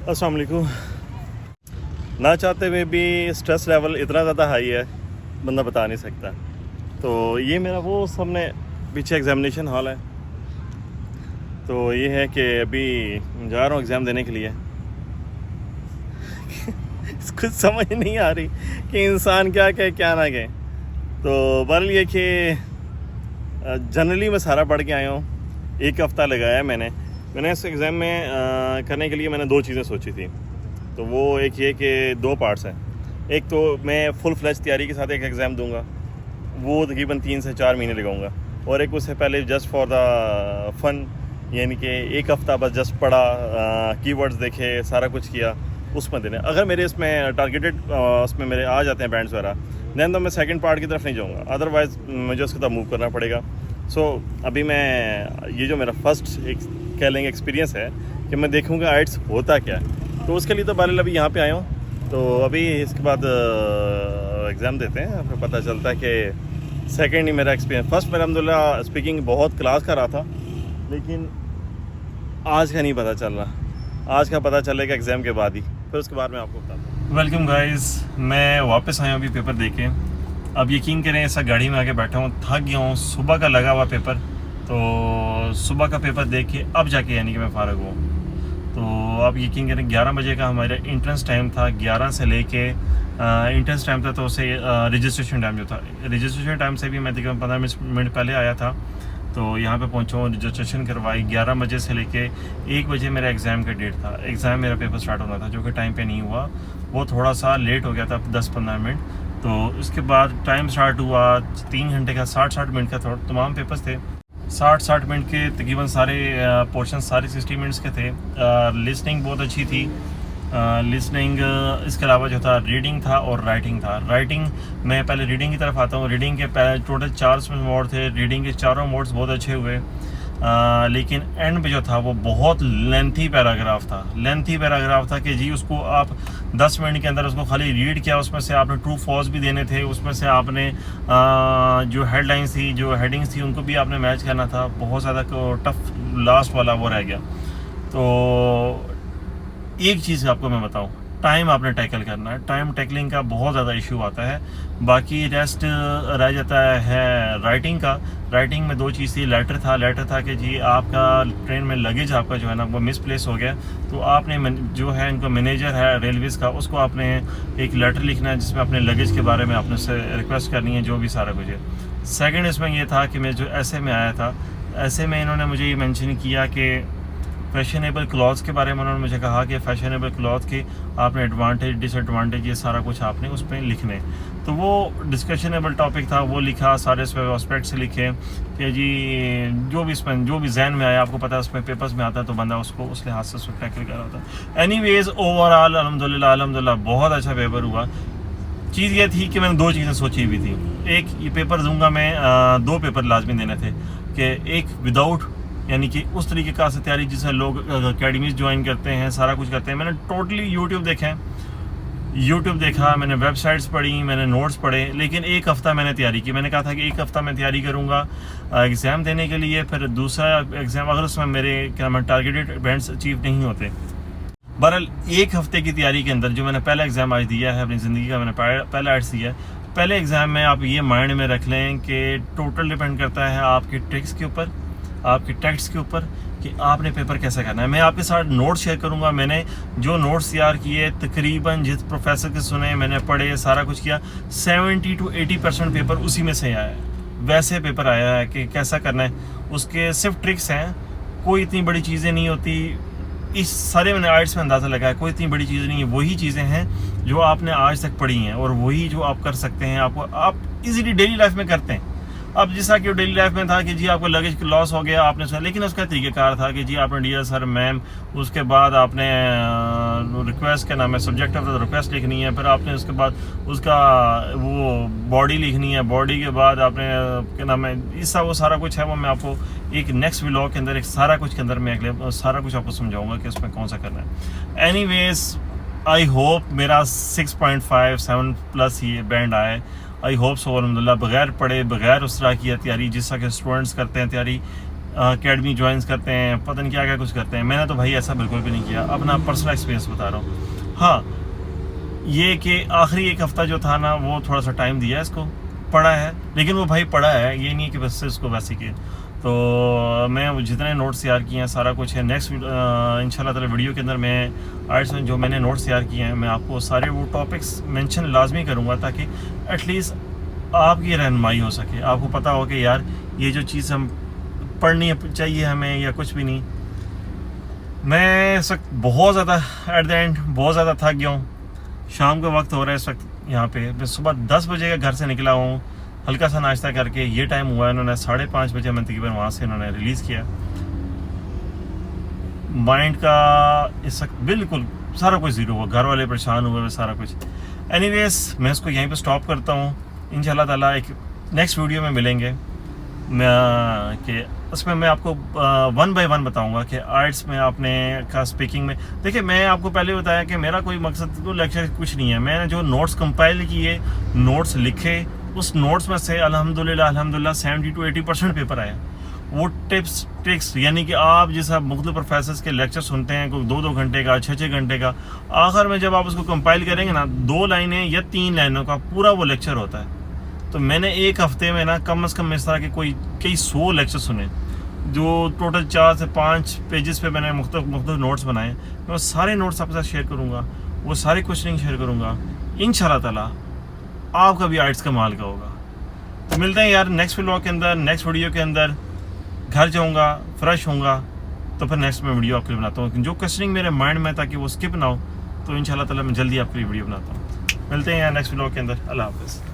अस्सलाम वालेकुम। ना चाहते हुए भी स्ट्रेस लेवल इतना ज़्यादा हाई है, बंदा बता नहीं सकता। तो ये मेरा वो सामने पीछे एग्ज़ामिनेशन हॉल है। तो ये है कि अभी जा रहा हूँ एग्ज़ाम देने के लिए। कुछ समझ नहीं आ रही कि इंसान क्या कहे क्या ना कहे। तो बहरहाल ये कि जनरली मैं सारा पढ़ के आया हूँ। एक हफ़्ता लगाया मैंने इस एग्ज़ाम में करने के लिए मैंने दो चीज़ें सोची थी। तो वो एक ये कि दो पार्ट्स हैं। एक तो मैं फुल फ्लैश तैयारी के साथ एक एग्ज़ाम दूंगा, वो तकरीबन 3 से 4 महीने लगाऊंगा। और एक उससे पहले जस्ट फॉर द फन, यानी कि एक हफ़्ता बस जस्ट पढ़ा, कीवर्ड्स देखे, सारा कुछ किया, उसमें देने। अगर मेरे इसमें टारगेटेड उसमें मेरे आ जाते हैं बैंड्स वगैरह, दैन तो मैं सेकंड पार्ट की तरफ नहीं जाऊँगा, अदरवाइज़ मुझे उसकी तरफ मूव करना पड़ेगा। सो अभी मैं ये जो मेरा फर्स्ट एक कह लेंगे एक्सपीरियंस है कि मैं देखूँगा आइट्स होता क्या है। तो उसके लिए तो बहरहाल अभी यहाँ पे आया हूँ। तो अभी इसके बाद एग्ज़ाम देते हैं, फिर पता चलता है कि सेकंड ही मेरा एक्सपीरियंस। फर्स्ट मेरा अल्हम्दुलिल्लाह स्पीकिंग बहुत क्लास का रहा था, लेकिन आज का नहीं पता चल रहा। आज का पता चलेगा एग्ज़ाम के बाद ही, फिर उसके बाद मैं आपको बताता हूँ। वेलकम गाइस, मैं वापस आया हूँ अभी पेपर दे के। अब यकीन करें ऐसा गाड़ी में आके बैठा हूँ, थक गया हूँ, सुबह का लगा हुआ पेपर। तो सुबह का पेपर देख के अब जाके यानी कि मैं फ़ारग हुआ। तो आप यकीन करें 11 बजे का हमारा इंट्रेंस टाइम था। 11 से लेके इंट्रेंस टाइम था, तो उसे रजिस्ट्रेशन टाइम जो था, रजिस्ट्रेशन टाइम से भी मैं तकरीबन 15 मिनट पहले आया था। तो यहाँ पे पहुँचा हूँ, रजिस्ट्रेशन करवाई। 11 बजे से लेके 1 बजे मेरा एग्ज़ाम का डेट था। एग्ज़ाम मेरा पेपर स्टार्ट होना था, जो कि टाइम पे नहीं हुआ, वो थोड़ा सा लेट हो गया था 10-15 मिनट। तो उसके बाद टाइम स्टार्ट हुआ 3 घंटे का, 60 मिनट का तमाम पेपर्स थे। 60 मिनट के तकरीबन सारे पोर्शन सारे 60 मिनट्स के थे। लिसनिंग बहुत अच्छी थी। लिसनिंग इसके अलावा जो था रीडिंग था और राइटिंग था। राइटिंग मैं पहले रीडिंग की तरफ आता हूँ। रीडिंग के टोटल 4 मोड थे। रीडिंग के चारों मोड्स बहुत अच्छे हुए। लेकिन एंड पे जो था वो बहुत लेंथी पैराग्राफ था कि जी उसको आप 10 मिनट के अंदर उसको खाली रीड किया, उसमें से आपने ट्रू फॉल्स भी देने थे, उसमें से आपने जो हेडलाइंस थी, जो हेडिंग्स थी, उनको भी आपने मैच करना था। बहुत ज़्यादा टफ लास्ट वाला वो रह गया। तो एक चीज़ आपको मैं बताऊं, टाइम आपने टैकल करना है। टाइम टैकलिंग का बहुत ज़्यादा इशू आता है। बाकी रेस्ट रह जाता है राइटिंग का। राइटिंग में 2 चीज़ थी। लेटर था कि जी आपका ट्रेन में लगेज आपका जो है ना वो मिसप्लेस हो गया, तो आपने जो है इनको मैनेजर है रेलवेज़ का, उसको आपने एक लेटर लिखना है जिसमें अपने लगेज के बारे में आपने उससे रिक्वेस्ट करनी है, जो भी सारा कुछ है। सेकेंड इसमें यह था कि मैं जो ऐसे में आया था, ऐसे में इन्होंने मुझे ये मैंशन किया कि फैशनेबल क्लॉथ्स के बारे में उन्होंने मुझे कहा कि फ़ैशनेबल क्लॉथ के आपने एडवांटेज डिसएडवांटेज ये सारा कुछ आपने उस पर लिखने। तो वो डिस्कशनेबल टॉपिक था, वो लिखा, सारे इसमें एस्पेक्ट से लिखे कि जी जो भी जहन में आया, आपको पता है उसमें पेपर्स में आता है तो बंदा उसको उस लिहाज से उसको टैकल कर रहा था। एनीवेज ओवरऑल अल्हम्दुलिल्लाह बहुत अच्छा पेपर हुआ। चीज़ ये थी कि मैंने 2 चीज़ें सोची हुई थी। एक, ये पेपर दूंगा मैं, 2 पेपर लाजमी देने थे कि एक विदाउट, यानी कि उस तरीके का से तैयारी जिससे लोग अकेडमीज ज्वाइन करते हैं, सारा कुछ करते हैं। मैंने टोटली यूट्यूब देखा, मैंने वेबसाइट्स पढ़ी, मैंने नोट्स पढ़े, लेकिन एक हफ़्ता मैंने तैयारी की। मैंने कहा था कि एक हफ़्ता मैं तैयारी करूँगा एग्ज़ाम देने के लिए, फिर दूसरा एग्ज़ाम अगर उसमें मेरे टारगेटेड इवेंट्स अचीव नहीं होते। बहरहाल 1 हफ़्ते की तैयारी के अंदर जो मैंने पहला एग्ज़ाम आज दिया है अपनी ज़िंदगी का, मैंने पहला आर्ट्स दिया है। पहले एग्ज़ाम में आप ये माइंड में रख लें कि टोटल डिपेंड करता है आपके ट्रिक्स के ऊपर, आपके टेक्स्ट के ऊपर, कि आपने पेपर कैसे करना है। मैं आपके साथ नोट्स शेयर करूंगा। मैंने जो नोट्स तैयार किए, तकरीबन जिस प्रोफेसर के सुने, मैंने पढ़े, सारा कुछ किया, 70 to 80% पेपर उसी में से आया है। वैसे पेपर आया है कि कैसा करना है, उसके सिर्फ ट्रिक्स हैं, कोई इतनी बड़ी चीज़ें नहीं होती। इस सारे मैंने आर्ट्स में अंदाज़ा लगाया, कोई इतनी बड़ी चीज़ें नहीं है। वही चीज़ें हैं जो आपने आज तक पढ़ी हैं और वही जो आप कर सकते हैं, आप इजीली डेली लाइफ में करते हैं। अब जैसा कि डेली लाइफ में था कि जी आपको लगेज लॉस हो गया, आपने सुना, लेकिन उसका तरीक़ेकार था कि जी आपने डियर सर मैम, उसके बाद आपने रिक्वेस्ट का नाम है सब्जेक्ट ऑफ द रिक्वेस्ट लिखनी है, फिर आपने उसके बाद उसका वो बॉडी लिखनी है, बॉडी के बाद आपने क्या नाम है इसका वो सारा कुछ है, वो मैं आपको एक नेक्स्ट व्लॉग के अंदर एक सारा कुछ के अंदर मैं अगले सारा कुछ आपको समझाऊंगा कि उसमें कौन सा करना है। एनीवेज आई होप मेरा 6.57 प्लस ये बैंड आए। आई होप सो अल्हम्दुलिल्लाह, बगैर पढ़े, बगैर उस तरह की तैयारी जिस तरह के स्टूडेंट्स करते हैं तैयारी, अकेडमी ज्वाइन करते हैं, पता नहीं क्या क्या कुछ करते हैं। मैंने तो भाई ऐसा बिल्कुल भी नहीं किया, अपना पर्सनल एक्सपीरियंस बता रहा हूँ। हाँ, ये कि आखिरी एक हफ़्ता जो था ना, वो थोड़ा सा टाइम दिया इसको, पढ़ा है, लेकिन वो भाई पढ़ा है, ये नहीं है कि बस से उसको वैसे किए। तो मैं जितने नोट्स तैयार किए हैं सारा कुछ है। नेक्स्ट इंशाल्लाह ताला वीडियो के अंदर मैं आर्ट्स में जो मैंने नोट्स तैयार किए हैं, मैं आपको सारे वो टॉपिक्स मेंशन लाजमी करूँगा, ताकि एटलीस्ट आपकी रहनुमाई हो सके, आपको पता हो कि यार ये जो चीज़ हम पढ़नी चाहिए हमें या कुछ भी नहीं। मैं इस वक्त बहुत ज़्यादा एट द एंड बहुत ज़्यादा थक गया हूँ। शाम का वक्त हो रहा है इस वक्त यहाँ पे। मैं सुबह 10 बजे का घर से निकला हूँ, हल्का सा नाश्ता करके। ये टाइम हुआ है, इन्होंने 5:30 बजे मैं तकरीबन वहाँ से इन्होंने रिलीज़ किया। माइंड का इस वक्त बिल्कुल सारा कुछ ज़ीरो हुआ, घर वाले परेशान हुए, सारा कुछ। एनीवेज मैं इसको यहीं पे स्टॉप करता हूँ। इंशाल्लाह ताला एक नेक्स्ट वीडियो में मिलेंगे, मैं कि उसमें मैं आपको 1 बाय 1 बताऊंगा कि आर्ट्स में आपने का स्पीकिंग में। देखिए, मैं आपको पहले बताया कि मेरा कोई मकसद तो लेक्चर कुछ नहीं है। मैंने जो नोट्स कंपाइल किए, नोट्स लिखे, उस नोट्स में से अल्हम्दुलिल्लाह 70 to 80% पेपर आया। वो टिप्स ट्रिक्स, यानी कि आप जैसा मुख्तलिफ प्रोफेसर्स के लेक्चर सुनते हैं, कोई 2-2 घंटे का, 6-6 घंटे का, आखिर में जब आप उसको कंपाइल करेंगे ना, 2 लाइनें या 3 लाइनों का पूरा वो लेक्चर होता है। तो मैंने एक हफ्ते में ना कम से कम इस तरह के कई 100 लेक्चर सुने, जो टोटल 4 से 5 पेजेस पे मैंने मुख्तलिफ नोट्स बनाए। मैं वो सारे नोट्स आपके साथ शेयर करूँगा, वो सारे क्वेश्चनिंग शेयर करूँगा। इंशाल्लाह ताला आपका भी आर्ट्स कमाल का होगा। तो मिलते हैं यार नेक्स्ट व्लॉग के अंदर, नेक्स्ट वीडियो के अंदर। घर जाऊँगा, फ्रेश होऊंगा, तो फिर नेक्स्ट मैं वीडियो आपके लिए बनाता हूँ। जो क्वेश्चनिंग मेरे माइंड में, ताकि वो स्किप ना हो, तो इंशाल्लाह ताला मैं जल्दी आपके लिए वीडियो बनाता हूँ। मिलते हैं यार नेक्स्ट व्लॉग के अंदर। अल्लाह हाफ़िज़।